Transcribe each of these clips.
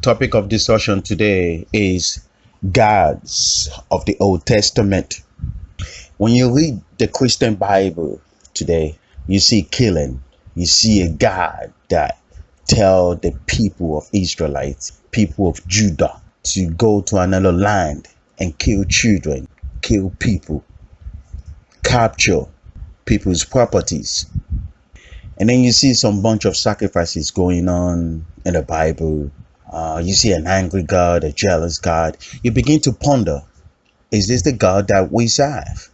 Topic of discussion today is gods of the Old Testament. When you read the Christian Bible today, you see killing. You see a God that tell the people of Israelites, people of Judah, to go to another land and kill children, kill people, capture people's properties. And then you see some bunch of sacrifices going on in the Bible. You see an angry God, a jealous God. You begin to ponder, is this the God that we serve?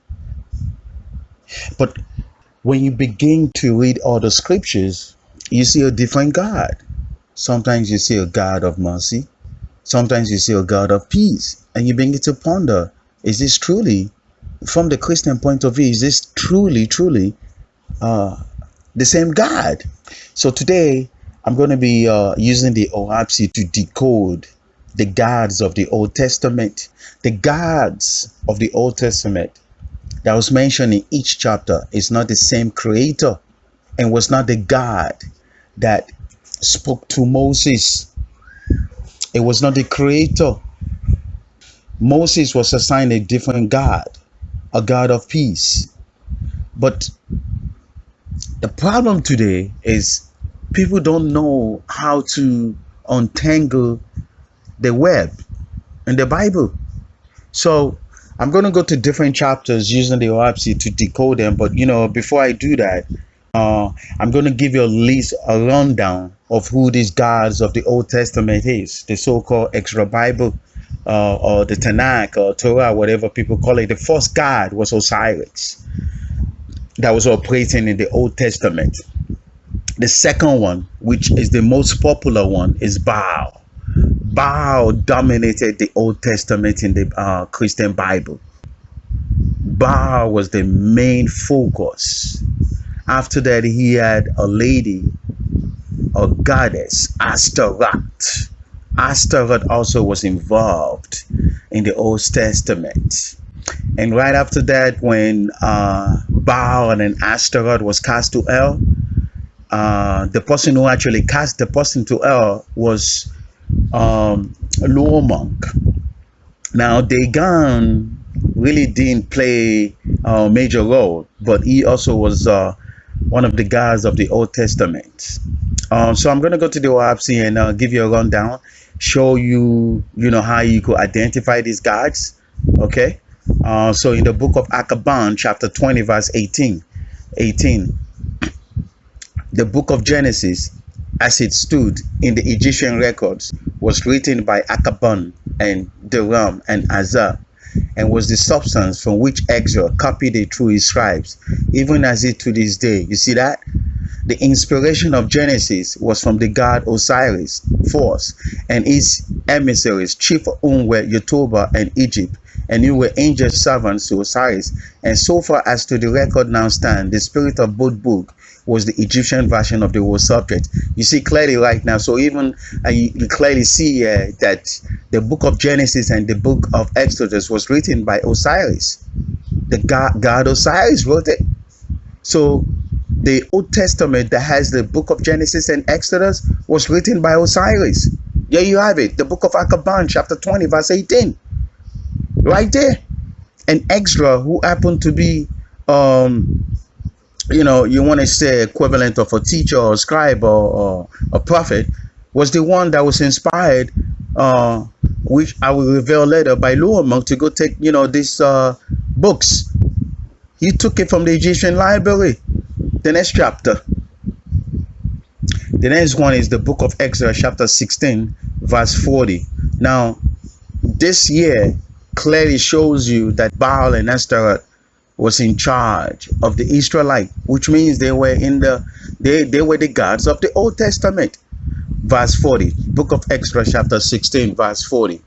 But when you begin to read all the scriptures, you see a different God. Sometimes you see a God of mercy. Sometimes you see a God of peace. And you begin to ponder, is this truly, from the Christian point of view, is this truly the same God? So today, I'm going to be using the OahspeCollegeUniversity to decode the gods of the Old Testament. The gods of the Old Testament that was mentioned in each chapter is not the same creator and was not the God that spoke to Moses. It was not the creator. Moses was assigned a different God, a God of peace. But the problem today is people don't know how to untangle the web in the Bible. So I'm going to go to different chapters using the OahspeCollegeUniversity to decode them. But, before I do that, I'm going to give you a rundown of who these gods of the Old Testament is, the so-called extra Bible, or the Tanakh or Torah, whatever people call it. The first God was Osiris, that was operating in the Old Testament. The second one, which is the most popular one, is Baal. Baal dominated the Old Testament in the Christian Bible. Baal was the main focus. After that, he had a lady, a goddess, Astaroth. Astaroth also was involved in the Old Testament. And right after that, when Baal and then Astaroth was cast to hell, the person who actually cast the person to hell was lower monk. Now Dagon really didn't play a major role, but he also was one of the gods of the Old Testament. So I'm going to go to the OahspeCollegeUniversity and give you a rundown, show you, how you could identify these gods. Okay. So in the book of Aqaba, chapter 20, verse 18, the book of Genesis, as it stood in the Egyptian records, was written by Aqaba and Deram and Azar, and was the substance from which Ezra copied it through his scribes, even as it to this day. You see that? The inspiration of Genesis was from the god Osiris, Force, and his emissaries, chief of whom were Yotoba and Egypt, and you were angel servants to Osiris. And so far as to the record now stand, the spirit of both book was the Egyptian version of the whole subject. You see clearly right now. So even you clearly see that the book of Genesis and the book of Exodus was written by Osiris. The god Osiris wrote it. So the Old Testament that has the book of Genesis and Exodus was written by Osiris. There you have it. The book of Aqaba, chapter 20, verse 18. Right there. And Ezra, who happened to be you want to say equivalent of a teacher or a scribe or a prophet, was the one that was inspired, which I will reveal later, by Luamong to go take, these books. He took it from the Egyptian library. The next chapter. The next one is the book of Ezra, chapter 16, verse 40. Now, this year clearly shows you that Baal and Astaroth was in charge of the Israelite, which means they were they were the gods of the Old Testament. Verse 40, book of Ezra, chapter 16, verse 40.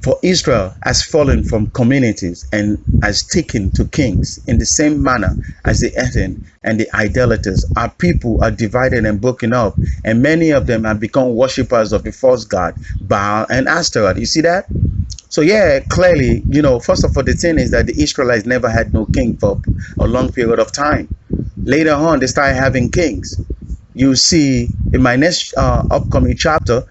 For Israel has fallen from communities and has taken to kings in the same manner as the heathen and the idolaters. Our people are divided and broken up, and many of them have become worshippers of the false god Baal and Astaroth. You see that? So yeah, clearly, first of all, the thing is that the Israelites never had no king for a long period of time. Later on, they started having kings. You see in my next upcoming chapter,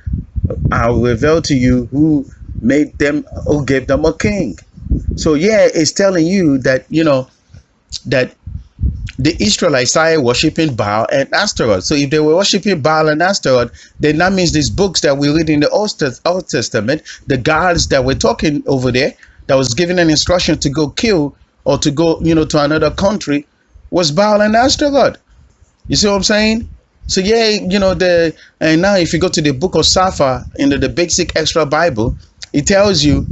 I'll reveal to you who made them, who gave them a king. So yeah, it's telling you that, that the Israelites started worshiping Baal and Ashtaroth. So if they were worshiping Baal and Ashtaroth, then that means these books that we read in the Old Testament, the gods that we're talking over there, that was given an instruction to go kill or to go, to another country, was Baal and Ashtaroth. You see what I'm saying? So yeah, and now if you go to the book of Saphah in the basic extra Bible, it tells you,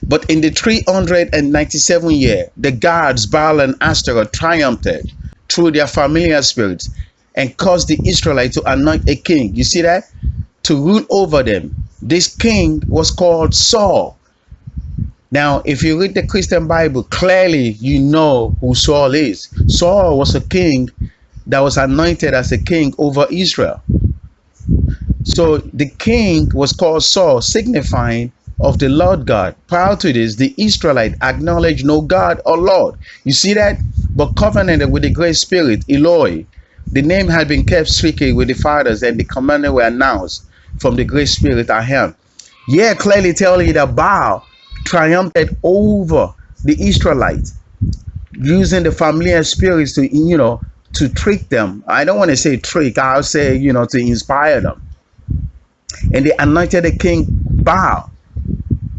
but in the 397 year, the gods Baal and Ashtaroth triumphed through their familiar spirits and caused the Israelites to anoint a king. You see that? To rule over them. This king was called Saul. Now, if you read the Christian Bible, clearly you know who Saul is. Saul was a king that was anointed as a king over Israel. So the king was called Saul, signifying of the Lord God. Prior to this, the Israelite acknowledged no God or Lord. You see that? But covenanted with the Great Spirit, Eloi. The name had been kept strictly with the fathers, and the commandment were announced from the Great Spirit, Ahem. Yeah, clearly telling you that Baal triumphed over the Israelites, using the familiar spirits to trick them. I don't want to say trick, I'll say, to inspire them. And they anointed the king Baal.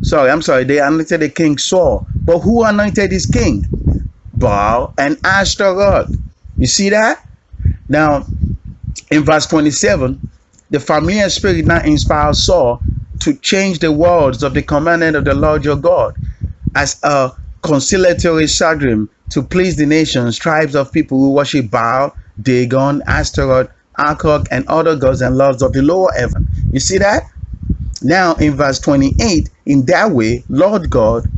They anointed the king Saul. But who anointed this king? Baal and Ashtaroth. You see that? Now, in verse 27, the familiar spirit now inspired Saul to change the words of the commandment of the Lord your God as a conciliatory Sadrim to please the nations, tribes of people who worship Baal, Dagon, Ashtaroth, Arkok, and other gods and lords of the lower heaven. You see that? Now in verse 28, in that way, Lord God,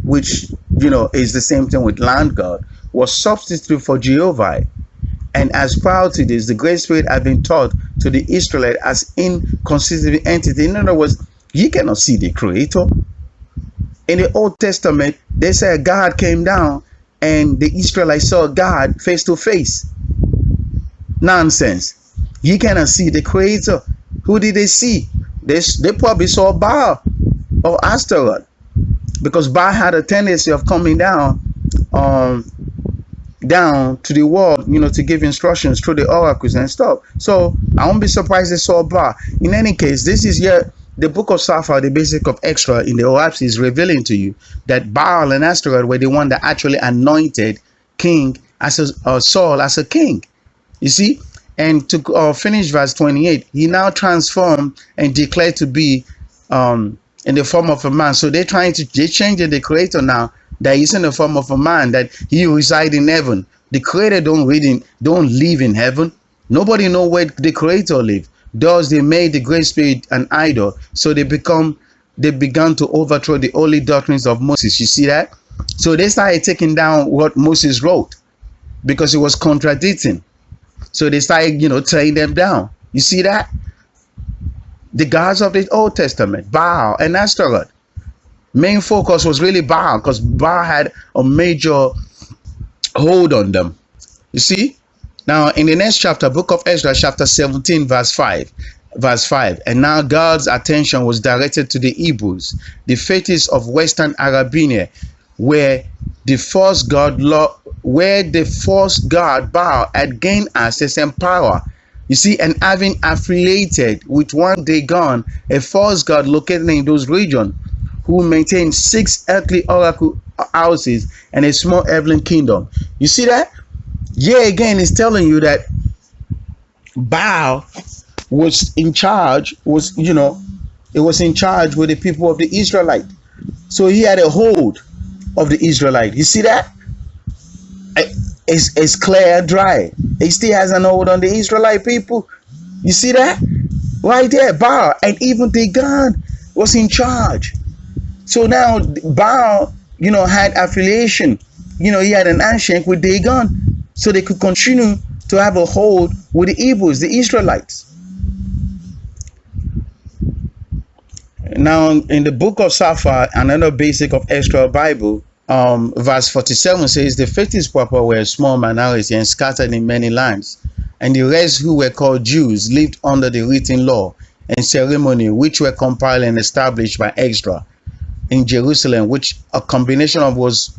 which is the same thing with land God, was substituted for Jehovah. And as prior to this, the Great Spirit had been taught to the Israelites as inconsistent entity. In other words, you cannot see the Creator. In the Old Testament, they said God came down and the Israelites saw God face to face. Nonsense. You cannot see the Creator. Who did they see? They probably saw Baal or Ashtaroth, because Baal had a tendency of coming down to the world, to give instructions through the oracles and stuff. So I won't be surprised they saw Baal. In any case, this is yet the book of Saphah, the basic of Eskra in the OahspeCollegeUniversity, is revealing to you that Baal and Ashtaroth were the one that actually anointed King Saul as a king. You see? And to finish verse 28, he now transformed and declared to be in the form of a man. So they're changing the Creator now, that he's in the form of a man, that he resides in heaven. The Creator don't live in heaven. Nobody know where the Creator lives. Thus they made the Great Spirit an idol. So they began to overthrow the holy doctrines of Moses. You see that? So they started taking down what Moses wrote because it was contradicting. So they started, tearing them down. You see that? The gods of the Old Testament, Baal and Ashtaroth. Main focus was really Baal, because Baal had a major hold on them. You see? Now, in the next chapter, book of Ezra, chapter 17, verse 5. And now God's attention was directed to the Hebrews, the fetish of Western Arabia, where the false god Baal had gained access and power. You see, and having affiliated with one Dagon, a false god located in those regions, who maintained 6 earthly oracle houses and a small heavenly kingdom. You see that? Yeah, again, it's telling you that Baal was in charge, it was in charge with the people of the Israelite. So he had a hold of the Israelite. You see that? It's clear, dry. He still has an hold on the Israelite people. You see that? Right there, Baal. And even Dagon was in charge. So now Baal, had affiliation. He had an handshake with Dagon. So they could continue to have a hold with the Hebrews, the Israelites. Now, in the book of Saphah, another basic of extra Bible, verse 47 says, the faithless proper were a small minority and scattered in many lands, and the rest who were called Jews lived under the written law and ceremony, which were compiled and established by Ezra in Jerusalem, which a combination of was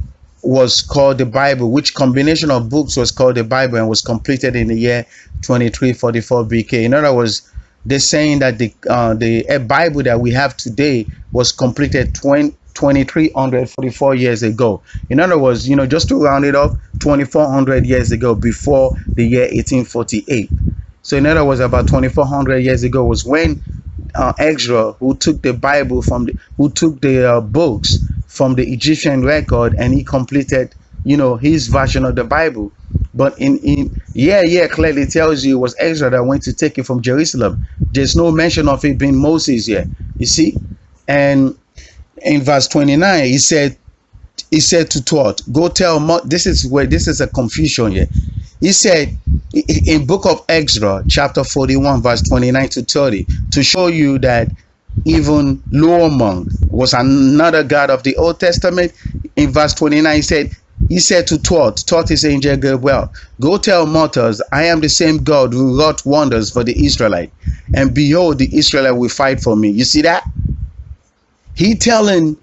called the Bible, which combination of books was called the Bible, and was completed in the year 2344 BK. In other words, they're saying that the Bible that we have today was completed 2344 years ago. In other words, just to round it off, 2400 years ago, before the year 1848. So in other words, about 2400 years ago was when Ezra, who took the Bible who took the books from the Egyptian record, and he completed, his version of the Bible. But clearly tells you it was Ezra that went to take it from Jerusalem. There's no mention of it being Moses here, you see. And in verse 29, he said to Todd, go tell this is a confusion here. He said in book of Ezra, chapter 41, verse 29 to 30, to show you that even Loamong was another god of the Old Testament. In verse 29, he said to Todd is angel Gabriel, go tell mortals, I am the same God who wrought wonders for the Israelite, and behold, the Israelite will fight for me. You see that? He telling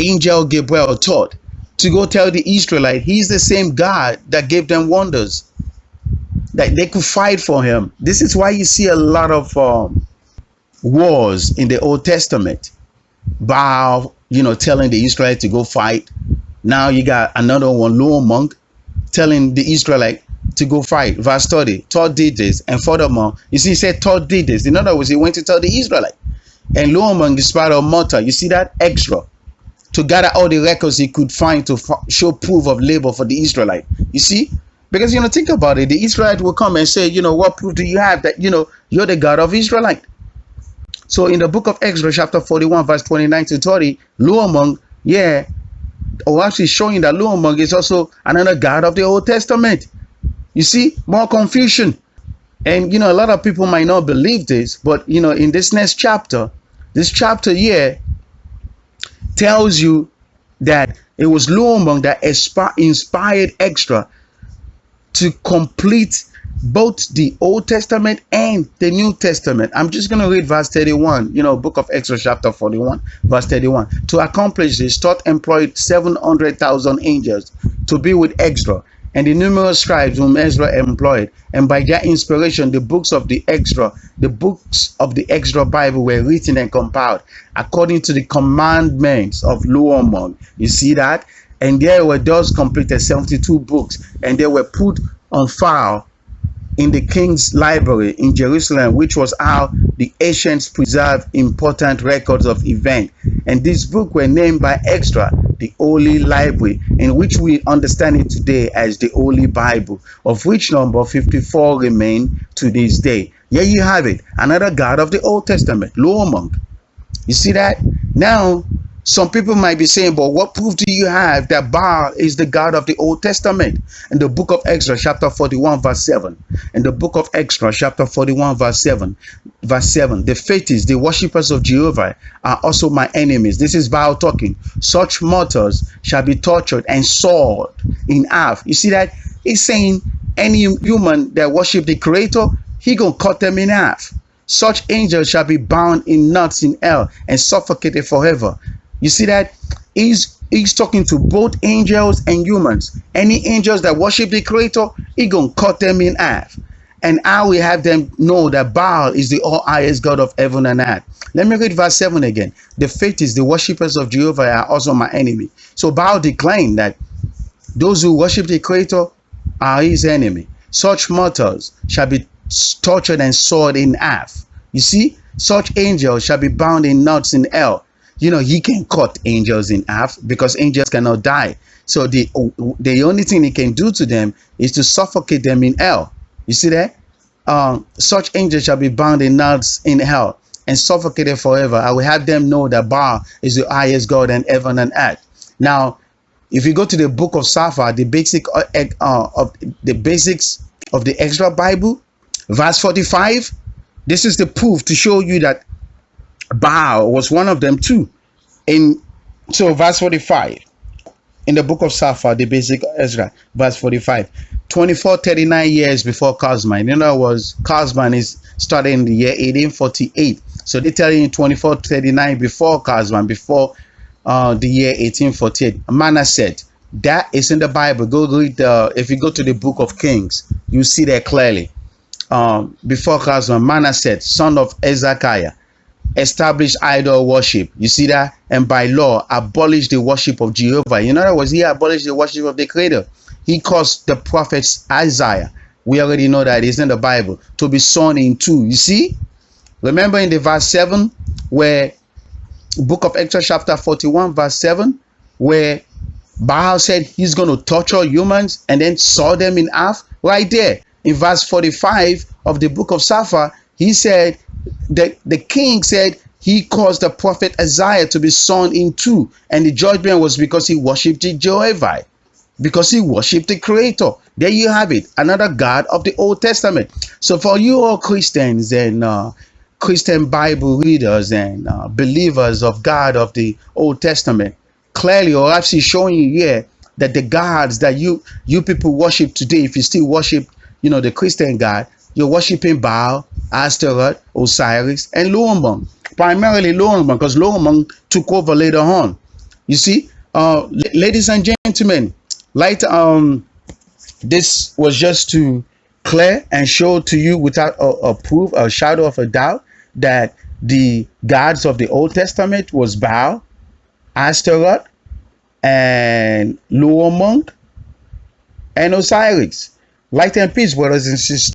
angel Gabriel, Todd, to go tell the Israelite he's the same God that gave them wonders, that they could fight for him. This is why you see a lot of wars in the Old Testament. Baal, telling the Israelite to go fight. Now you got another one, Loamong, telling the Israelite to go fight. Verse 30, Todd did this, and furthermore, you see, he said Todd did this. In other words, he went to tell the Israelite. And Loamong, the spirit of mortar, you see that? Extra, to gather all the records he could find to show proof of labor for the Israelite. You see? Because, think about it. The Israelite will come and say, what proof do you have that, you're the God of Israelite? So in the book of Ezra, chapter 41, verse 29 to 30, Loamong, actually showing that Loamong is also another God of the Old Testament. You see? More confusion. And, a lot of people might not believe this, but, in this next chapter, this chapter here tells you that it was Loamong that inspired Eskra to complete both the Old Testament and the New Testament. I'm just going to read verse 31, book of Ezra, chapter 41, verse 31. To accomplish this, Todd employed 700,000 angels to be with Ezra, and the numerous scribes whom Ezra employed, and by their inspiration, the books of the Ezra Bible were written and compiled according to the commandments of Loamong. You see that? And there were those completed 72 books, and they were put on file in the king's library in Jerusalem, which was how the ancients preserved important records of events. And these books were named by Ezra the Holy Library, in which we understand it today as the Holy Bible, of which number 54 remain to this day. Here you have it, another God of the Old Testament, Loamong. You see that? Now, some people might be saying, but what proof do you have that Baal is the God of the Old Testament? In the book of Ezra, chapter 41, verse 7. In the book of Ezra, chapter 41, verse 7. Verse 7. The faithists, the worshippers of Jehovah, are also my enemies. This is Baal talking. Such mortals shall be tortured and sawed in half. You see that? He's saying any human that worship the Creator, he gonna cut them in half. Such angels shall be bound in knots in hell and suffocated forever. You see that? He's talking to both angels and humans. Any angels that worship the Creator, he gonna cut them in half. And I will have them know that Baal is the all-highest God of heaven and earth. Let me read verse 7 again. The faithists, the worshippers of Jehovah, are also my enemy. So Baal declared that those who worship the Creator are his enemy. Such mortals shall be tortured and sawed in half. You see? Such angels shall be bound in knots in hell. He can cut angels in half because angels cannot die. So the only thing he can do to them is to suffocate them in hell. You see that? Such angels shall be bound in knots in hell and suffocated forever. I will have them know that Baal is the highest God in heaven and earth. Now, if you go to the book of Saphah, the basics of the Ezra Bible, verse 45, this is the proof to show you that Baal was one of them too. So verse 45 in the book of Saphah, the basic Ezra, verse 45, 2439 years before Cosman. In other words, Cosman is started in the year 1848. So they tell you in 2439 before Cosman, before the year 1848, Manna said, that is in the Bible. Go read if you go to the book of Kings, you see that clearly. Before Cosman, Manna said, son of Ezekiah, establish idol worship. You see that? And by law, abolish the worship of Jehovah. In other words, he abolished the worship of the Creator. He caused the prophets Isaiah, we already know that it's in the Bible, to be sawn in two. You see? Remember in the verse 7, where book of Ezra chapter 41 verse 7, where Baal said he's going to torture humans and then saw them in half. Right there in verse 45 of the book of Saphah, he said that the king said he caused the prophet Isaiah to be sawn in two, and the judgment was because he worshipped Jehovah, because he worshipped the Creator. There you have it, another God of the Old Testament. So for you all Christians and Christian Bible readers and believers of God of the Old Testament, clearly or actually showing you here that the gods that you people worship today, if you still worship, the Christian God, you're worshiping Baal, Astaroth, Osiris, and Luamon. Primarily Luamon, because Luamon took over later on. You see, ladies and gentlemen, this was just to clear and show to you without a proof, a shadow of a doubt, that the gods of the Old Testament was Baal, Astaroth, and Luamon, and Osiris. Light and peace, brothers and sisters.